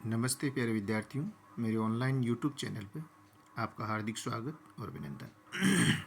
नमस्ते प्यारे विद्यार्थियों, मेरे ऑनलाइन यूट्यूब चैनल पे आपका हार्दिक स्वागत और अभिनंदन।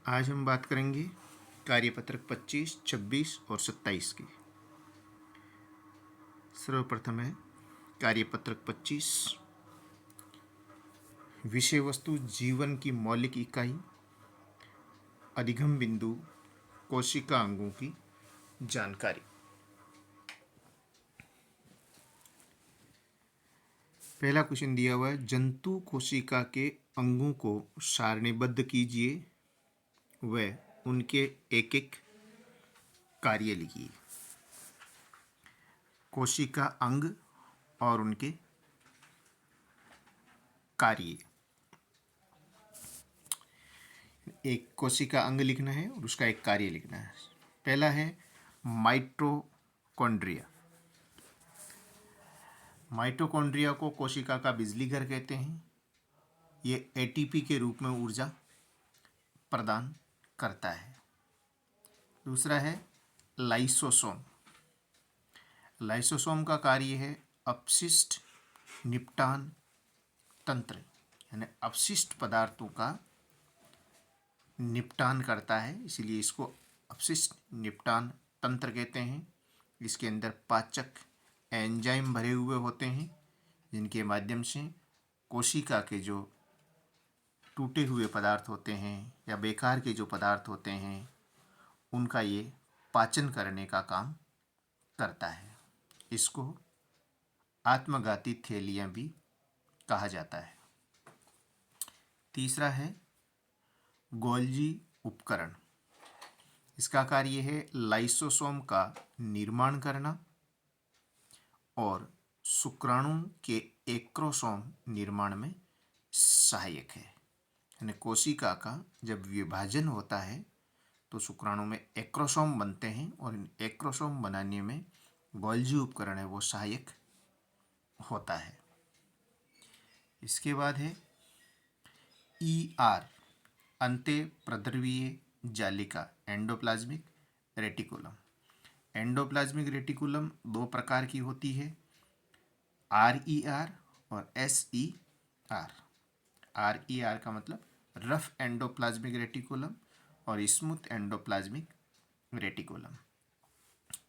आज हम बात करेंगे कार्यपत्रक 25, 26 और 27 की। सर्वप्रथम है कार्यपत्रक 25। विषय वस्तु जीवन की मौलिक इकाई, अधिगम बिंदु, कोशिका अंगों की जानकारी। पहला क्वेश्चन दिया हुआ है, जंतु कोशिका के अंगों को सारणीबद्ध कीजिए व उनके एक एक कार्य लिखिए। कोशिका अंग और उनके कार्य। एक कोशिका अंग लिखना है और उसका एक कार्य लिखना है। पहला है माइटोकॉन्ड्रिया। माइटोकॉन्ड्रिया को कोशिका का बिजली घर कहते हैं। ये एटीपी के रूप में ऊर्जा प्रदान करता है। दूसरा है लाइसोसोम। लाइसोसोम का कार्य है अपशिष्ट निपटान तंत्र, यानी अपशिष्ट पदार्थों का निपटान करता है, इसीलिए इसको अपशिष्ट निपटान तंत्र कहते हैं। इसके अंदर पाचक एंजाइम भरे हुए होते हैं, जिनके माध्यम से कोशिका के जो टूटे हुए पदार्थ होते हैं या बेकार के जो पदार्थ होते हैं उनका ये पाचन करने का काम करता है। इसको आत्मघाती थैलियाँ भी कहा जाता है। तीसरा है गोल्जी उपकरण। इसका कार्य है लाइसोसोम का निर्माण करना और शुक्राणु के एक्रोसोम निर्माण में सहायक है। यानी कोशिका का जब विभाजन होता है तो शुक्राणु में एक्रोसोम बनते हैं और इन एक्रोसोम बनाने में गोल्जी उपकरण है वो सहायक होता है। इसके बाद है ER अंत्य प्रद्रवीय जालिका, एंडोप्लाज्मिक रेटिकुलम। एंडोप्लाज्मिक रेटिकुलम दो प्रकार की होती है, RER और SER। RER का मतलब रफ एंडोप्लाज्मिक रेटिकुलम और स्मूथ एंडोप्लाज्मिक रेटिकुलम।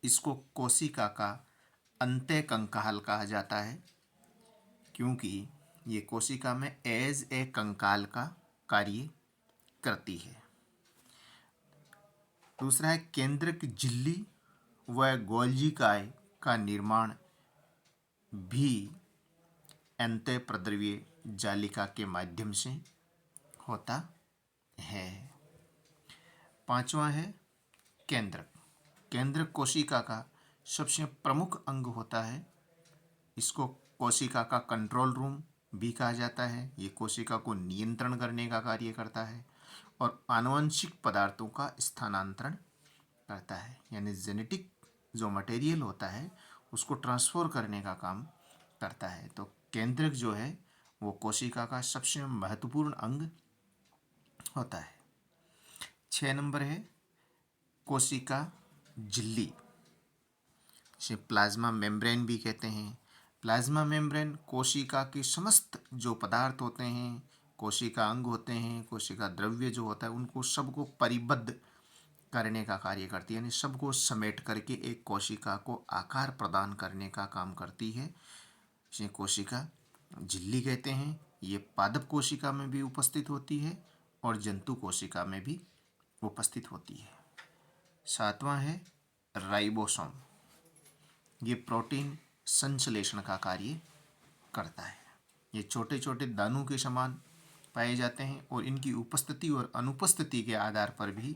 इसको कोशिका का अंत्य कंकाल कहा जाता है, क्योंकि ये कोशिका में एज ए कंकाल का कार्य करती है। दूसरा है केंद्रक झिल्ली व गोल्जिकाय का निर्माण भी अंत्य प्रद्रवीय जालिका के माध्यम से होता है। पांचवा है केंद्रक। केंद्रक कोशिका का सबसे प्रमुख अंग होता है। इसको कोशिका का कंट्रोल रूम भी कहा जाता है। ये कोशिका को नियंत्रण करने का कार्य करता है और आनुवंशिक पदार्थों का स्थानांतरण करता है, यानी जेनेटिक जो मटेरियल होता है उसको ट्रांसफर करने का काम करता है। तो केंद्रक जो है वो कोशिका का सबसे महत्वपूर्ण अंग होता है। 6 नंबर है कोशिका झिल्ली, इसे प्लाज्मा मेम्ब्रेन भी कहते हैं। प्लाज्मा मेम्ब्रेन कोशिका के समस्त जो पदार्थ होते हैं, कोशिका अंग होते हैं, कोशिका द्रव्य जो होता है, उनको सबको परिबद्ध करने का कार्य करती है, यानी सबको समेट करके एक कोशिका को आकार प्रदान करने का काम करती है। इसे कोशिका झिल्ली कहते हैं। ये पादप कोशिका में भी उपस्थित होती है और जंतु कोशिका में भी उपस्थित होती है। 7वां है राइबोसोम। ये प्रोटीन संश्लेषण का कार्य करता है। ये छोटे छोटे दानों के समान पाए जाते हैं और इनकी उपस्थिति और अनुपस्थिति के आधार पर भी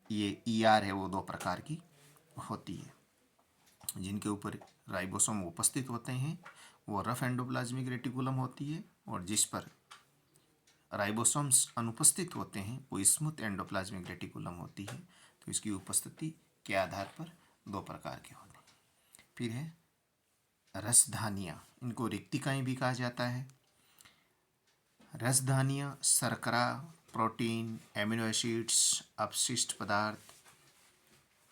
ये ER है वो दो प्रकार की होती है। जिनके ऊपर राइबोसोम उपस्थित होते हैं वो रफ एंडोप्लाज्मिक रेटिकुलम होती है, और जिस पर राइबोसोम्स अनुपस्थित होते हैं वो स्मूथ एंडोप्लाज्मिक रेटिकुलम होती है। तो इसकी उपस्थिति के आधार पर दो प्रकार के होते हैं। फिर है रसधानियाँ, इनको रिक्तिकाएँ भी कहा जाता है। रसधानियाँ शर्करा, प्रोटीन, एमिनो एसिड्स, अपशिष्ट पदार्थ,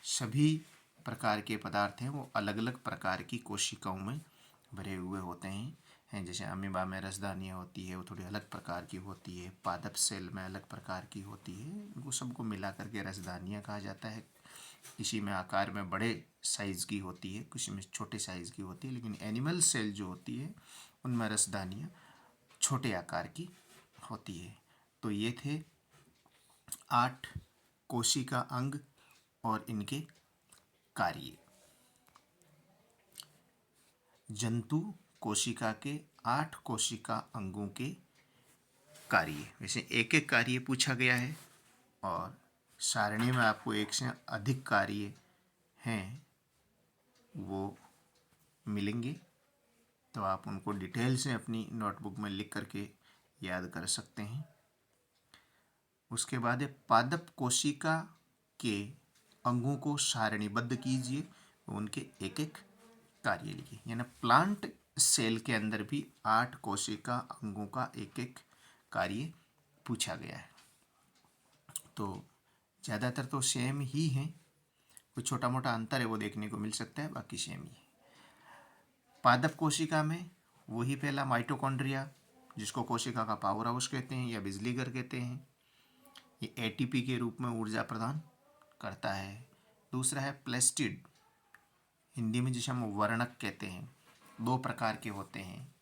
सभी प्रकार के पदार्थ हैं वो अलग अलग प्रकार की कोशिकाओं में भरे हुए होते हैं। जैसे अमीबा में रसदानियाँ होती है, वो थोड़ी अलग प्रकार की होती है, पादप सेल में अलग प्रकार की होती है, इनको सबको मिला करके रसदानियाँ कहा जाता है। किसी में आकार में बड़े साइज़ की होती है, किसी में छोटे साइज़ की होती है, लेकिन एनिमल सेल जो होती है उनमें रसदानियाँ छोटे आकार की होती है। तो ये थे 8 कोशिका अंग और इनके कार्य। जंतु कोशिका के 8 कोशिका अंगों के कार्य। वैसे एक एक कार्य पूछा गया है और सारणी में आपको एक से अधिक कार्य हैं वो मिलेंगे, तो आप उनको डिटेल से अपनी नोटबुक में लिख करके याद कर सकते हैं। उसके बाद है पादप कोशिका के अंगों को सारणीबद्ध कीजिए, उनके एक एक कार्य लिखिए। यानी प्लांट सेल के अंदर भी 8 कोशिका अंगों का एक एक कार्य पूछा गया है। तो ज़्यादातर तो सेम ही हैं, कुछ छोटा मोटा अंतर है वो देखने को मिल सकता है, बाकी सेम ही है। पादप कोशिका में वही पहला माइटोकॉन्ड्रिया, जिसको कोशिका का पावर हाउस कहते हैं या बिजली घर कहते हैं, ये एटीपी के रूप में ऊर्जा प्रदान करता है। दूसरा है प्लेस्टिड, हिंदी में जिसे हम वर्णक कहते हैं, 2 प्रकार के होते हैं।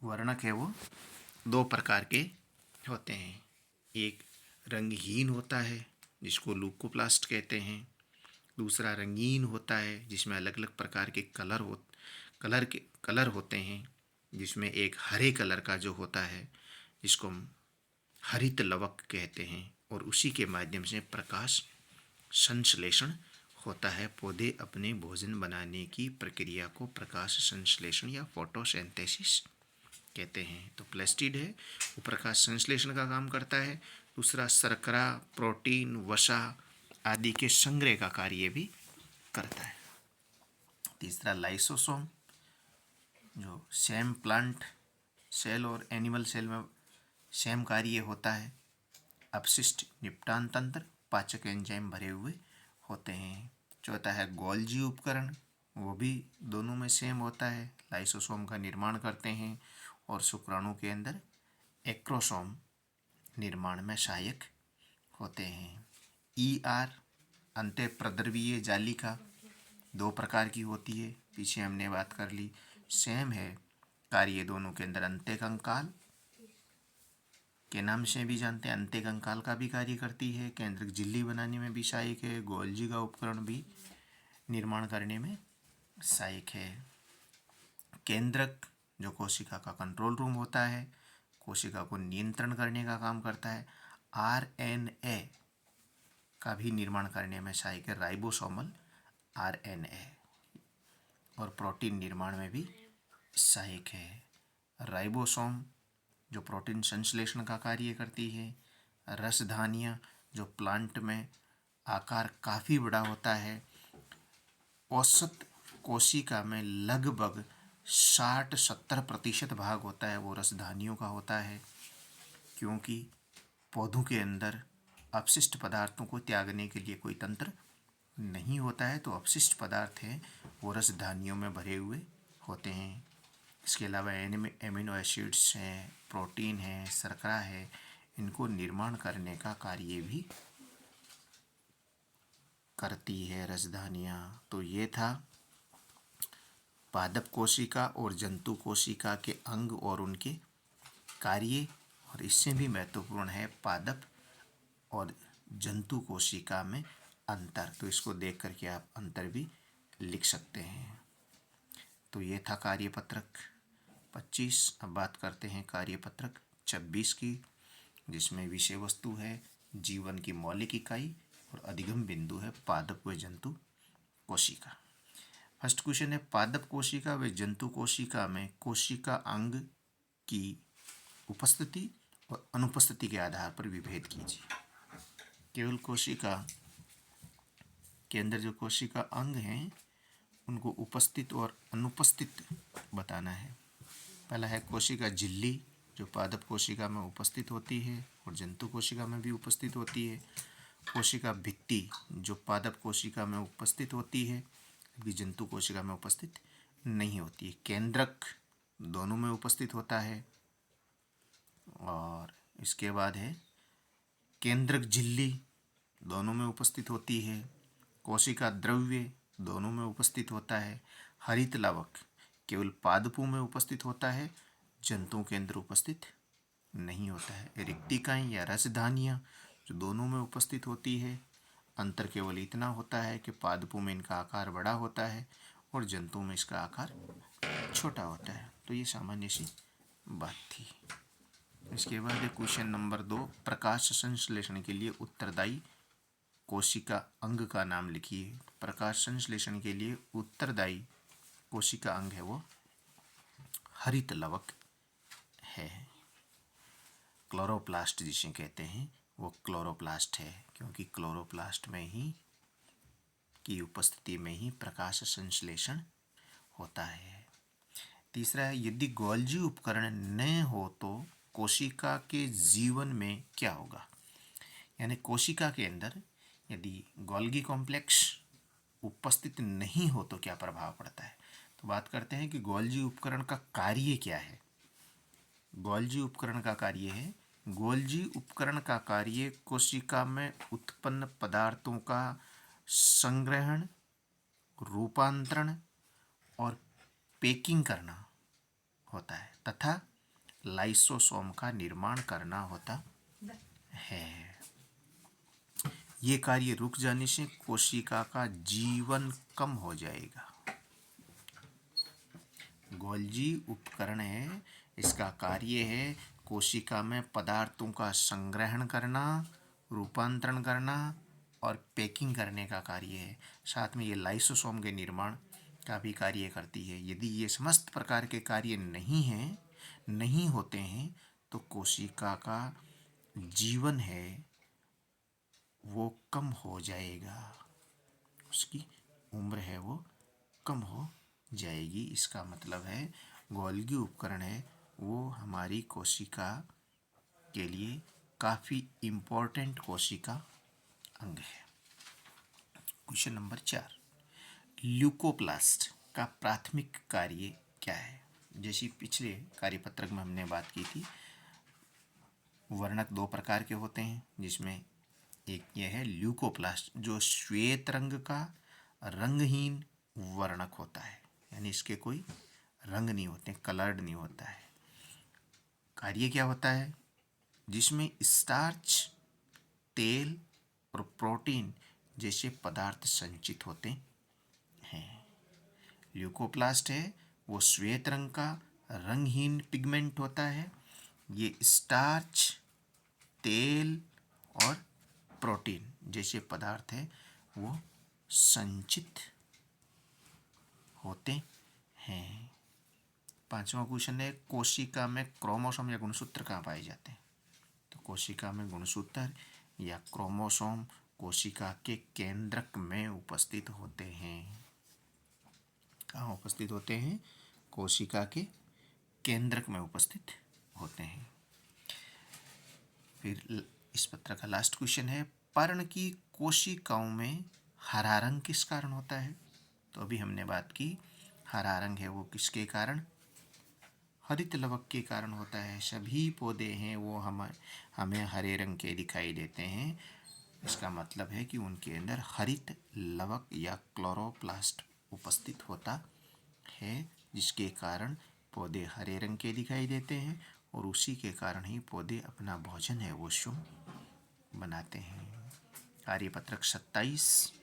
वर्णक है वो 2 प्रकार के होते हैं, एक रंगहीन होता है जिसको लूकोप्लास्ट कहते हैं, दूसरा रंगीन होता है जिसमें अलग अलग प्रकार के कलर होते हैं, जिसमें एक हरे कलर का जो होता है जिसको हम हरित लवक कहते हैं, और उसी के माध्यम से प्रकाश संश्लेषण होता है। पौधे अपने भोजन बनाने की प्रक्रिया को प्रकाश संश्लेषण या फोटोसिंथेसिस कहते हैं। तो प्लास्टिड है वो प्रकाश संश्लेषण का काम करता है। दूसरा शर्करा, प्रोटीन, वसा आदि के संग्रह का कार्य भी करता है। तीसरा लाइसोसोम, जो सेम प्लांट सेल और एनिमल सेल में सेम कार्य होता है। अपशिष्ट निपटान तंत्र, पाचक एंजाइम भरे हुए होते हैं। चौथा है गोल्जी उपकरण, वो भी दोनों में सेम होता है, लाइसोसोम का निर्माण करते हैं और शुक्राणु के अंदर एक्रोसोम निर्माण में सहायक होते हैं। ER अंत्यप्रद्रवीय जालिका 2 प्रकार की होती है, पीछे हमने बात कर ली, सेम है कार्य दोनों के अंदर। अंत्यकंकाल के नाम से भी जानते हैं, अंत्यकंकाल का भी कार्य करती है, केंद्रक झिल्ली बनाने में भी सहायक है, गोल्जी का उपकरण भी निर्माण करने में सहायक है। केंद्रक जो कोशिका का कंट्रोल रूम होता है, कोशिका को नियंत्रण करने का काम करता है। RNA का भी निर्माण करने में सहायक है, राइबोसोमल RNA, और प्रोटीन निर्माण में भी सहायक है। राइबोसोम जो प्रोटीन संश्लेषण का कार्य करती है। रसधानियाँ जो प्लांट में आकार काफ़ी बड़ा होता है, औसत कोशिका में लगभग 60-70% भाग होता है वो रसधानियों का होता है, क्योंकि पौधों के अंदर अपशिष्ट पदार्थों को त्यागने के लिए कोई तंत्र नहीं होता है, तो अपशिष्ट पदार्थ हैं वो रसधानियों में भरे हुए होते हैं। इसके अलावा एमिनो एसिड्स हैं, प्रोटीन है, शर्करा है, इनको निर्माण करने का कार्य भी करती है रसधानियाँ। तो ये था पादप कोशिका और जंतु कोशिका के अंग और उनके कार्य, और इससे भी महत्वपूर्ण है पादप और जंतु कोशिका में अंतर, तो इसको देख करके आप अंतर भी लिख सकते हैं। तो ये था कार्यपत्रक 25। अब बात करते हैं कार्यपत्रक 26 की, जिसमें विषय वस्तु है जीवन की मौलिक इकाई और अधिगम बिंदु है पादप व जंतु कोशिका। फर्स्ट क्वेश्चन है, पादप कोशिका व जंतु कोशिका में कोशिका अंग की उपस्थिति और अनुपस्थिति के आधार पर विभेद कीजिए। केवल कोशिका के अंदर जो कोशिका अंग हैं उनको उपस्थित और अनुपस्थित बताना है। पहला है कोशिका झिल्ली, जो पादप कोशिका में उपस्थित होती है और जंतु कोशिका में भी उपस्थित होती है। कोशिका भित्ति, जो पादप कोशिका में उपस्थित होती है जबकि जंतु कोशिका में उपस्थित नहीं होती है। केंद्रक दोनों में उपस्थित होता है। और इसके बाद है केंद्रक झिल्ली, दोनों में उपस्थित होती है। कोशिका द्रव्य दोनों में उपस्थित होता है। हरित लवक केवल पादपों में उपस्थित होता है, जंतुओं के अंदर उपस्थित नहीं होता है। रिक्तिकाएं या रसधानियाँ जो दोनों में उपस्थित होती है, अंतर केवल इतना होता है कि पादपों में इनका आकार बड़ा होता है और जंतुओं में इसका आकार छोटा होता है। तो ये सामान्य सी बात थी। इसके बाद क्वेश्चन नंबर 2, प्रकाश संश्लेषण के लिए उत्तरदायी कोशिका अंग का नाम लिखिए। प्रकाश संश्लेषण के लिए उत्तरदायी कोशिका अंग है वो हरित लवक है। क्लोरोप्लास्ट जिसे कहते हैं वो क्लोरोप्लास्ट है, क्योंकि क्लोरोप्लास्ट में ही की उपस्थिति में ही प्रकाश संश्लेषण होता है। तीसरा है, यदि गोल्जी उपकरण न हो तो कोशिका के जीवन में क्या होगा। यानी कोशिका के अंदर यदि गोल्गी कॉम्प्लेक्स उपस्थित नहीं हो तो क्या प्रभाव पड़ता है। तो बात करते हैं कि गोल्जी उपकरण का कार्य क्या है। गोल्जी उपकरण का कार्य है, गोल्जी उपकरण का कार्य कोशिका में उत्पन्न पदार्थों का संग्रहण, रूपांतरण और पैकिंग करना होता है तथा लाइसोसोम का निर्माण करना होता है। ये कार्य रुक जाने से कोशिका का जीवन कम हो जाएगा। गोल्जी उपकरण है, इसका कार्य है कोशिका में पदार्थों का संग्रहण करना, रूपांतरण करना और पैकिंग करने का कार्य है। साथ में ये लाइसोसोम के निर्माण का भी कार्य करती है। यदि ये समस्त प्रकार के कार्य नहीं होते हैं तो कोशिका का जीवन है वो कम हो जाएगा, उसकी उम्र है वो कम हो जाएगी। इसका मतलब है गोल्गी उपकरण है वो हमारी कोशिका के लिए काफ़ी इम्पोर्टेंट कोशिका अंग है। क्वेश्चन नंबर 4, ल्यूकोप्लास्ट का प्राथमिक कार्य क्या है। जैसी पिछले कार्यपत्रक में हमने बात की थी, वर्णक 2 प्रकार के होते हैं, जिसमें एक ये है ल्यूकोप्लास्ट जो श्वेत रंग का रंगहीन वर्णक होता है, यानी इसके कोई रंग नहीं होते, कलर्ड नहीं होता है। कार्य क्या होता है, जिसमें स्टार्च, तेल और प्रोटीन जैसे पदार्थ संचित होते हैं। ल्यूकोप्लास्ट है वो श्वेत रंग का रंगहीन पिगमेंट होता है। ये स्टार्च, तेल और प्रोटीन जैसे पदार्थ है वो संचित होते हैं। 5वां क्वेश्चन है, कोशिका में क्रोमोसोम या गुणसूत्र कहाँ पाए जाते हैं। तो कोशिका में गुणसूत्र या क्रोमोसोम कोशिका के केंद्रक में उपस्थित होते हैं। कहाँ उपस्थित होते हैं, कोशिका के केंद्रक में उपस्थित होते हैं। फिर इस पत्र का लास्ट क्वेश्चन है, पर्ण की कोशिकाओं में हरा रंग किस कारण होता है। तो अभी हमने बात की, हरा रंग है वो किसके कारण, हरित लवक के कारण होता है। सभी पौधे हैं वो हमें हरे रंग के दिखाई देते हैं। इसका मतलब है कि उनके अंदर हरित लवक या क्लोरोप्लास्ट उपस्थित होता है, जिसके कारण पौधे हरे रंग के दिखाई देते हैं और उसी के कारण ही पौधे अपना भोजन है वो शुभ बनाते हैं। कार्यपत्रक 27,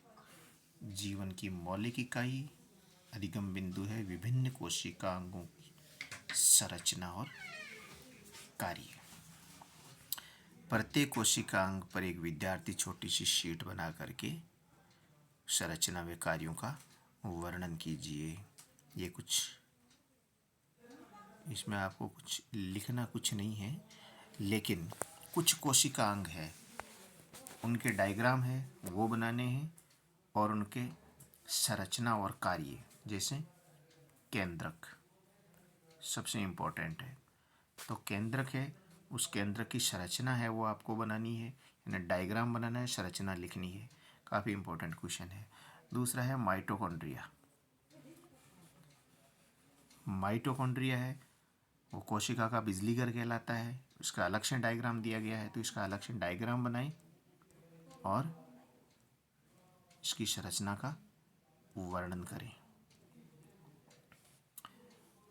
जीवन की मौलिक इकाई अधिगम बिंदु है विभिन्न कोशिकांगों की संरचना और कार्य। प्रत्येक कोशिकांग पर एक विद्यार्थी छोटी सी शीट बना करके संरचना व कार्यों का वर्णन कीजिए। ये कुछ इसमें आपको कुछ लिखना कुछ नहीं है, लेकिन कुछ कोशिकांग है उनके डायग्राम है वो बनाने हैं और उनके संरचना और कार्य, जैसे केंद्रक सबसे इम्पोर्टेंट है। तो केंद्रक है, उस केंद्रक की संरचना है वो आपको बनानी है, यानी डायग्राम बनाना है, संरचना लिखनी है। काफ़ी इम्पोर्टेंट क्वेश्चन है। दूसरा है माइटोकॉन्ड्रिया। माइटोकॉन्ड्रिया है वो कोशिका का बिजली घर कहलाता है। इसका अलग से डायग्राम दिया गया है, तो इसका अलग से डायग्राम बनाएं और इसकी संरचना का वर्णन करें।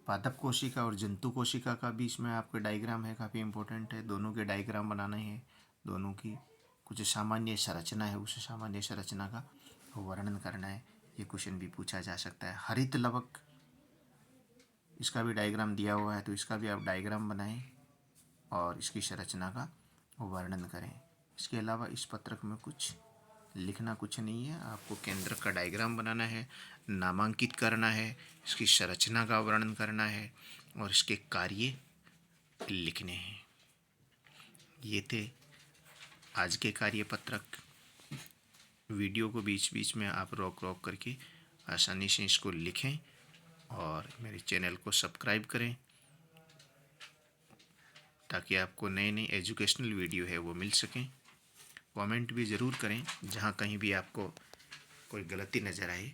पादप कोशिका और जंतु कोशिका का भी इसमें आपका डायग्राम है, काफ़ी इम्पोर्टेंट है। दोनों के डायग्राम बनाना है, दोनों की कुछ सामान्य संरचना है, उस सामान्य संरचना का वर्णन करना है। ये क्वेश्चन भी पूछा जा सकता है। हरित लवक, इसका भी डायग्राम दिया हुआ है, तो इसका भी आप डायग्राम बनाएं और इसकी संरचना का वर्णन करें। इसके अलावा इस पत्रक में कुछ लिखना कुछ नहीं है, आपको केंद्रक का डायग्राम बनाना है, नामांकित करना है, इसकी संरचना का वर्णन करना है और इसके कार्य लिखने हैं। ये थे आज के कार्य पत्रक। वीडियो को बीच बीच में आप रोक रोक करके आसानी से इसको लिखें और मेरे चैनल को सब्सक्राइब करें ताकि आपको नए नए एजुकेशनल वीडियो है वो मिल सकें। कमेंट भी ज़रूर करें, जहाँ कहीं भी आपको कोई गलती नज़र आए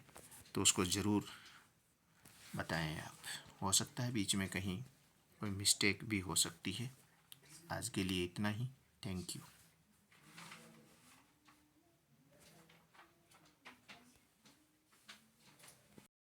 तो उसको ज़रूर बताएं आप। हो सकता है बीच में कहीं कोई मिस्टेक भी हो सकती है। आज के लिए इतना ही। Thank you.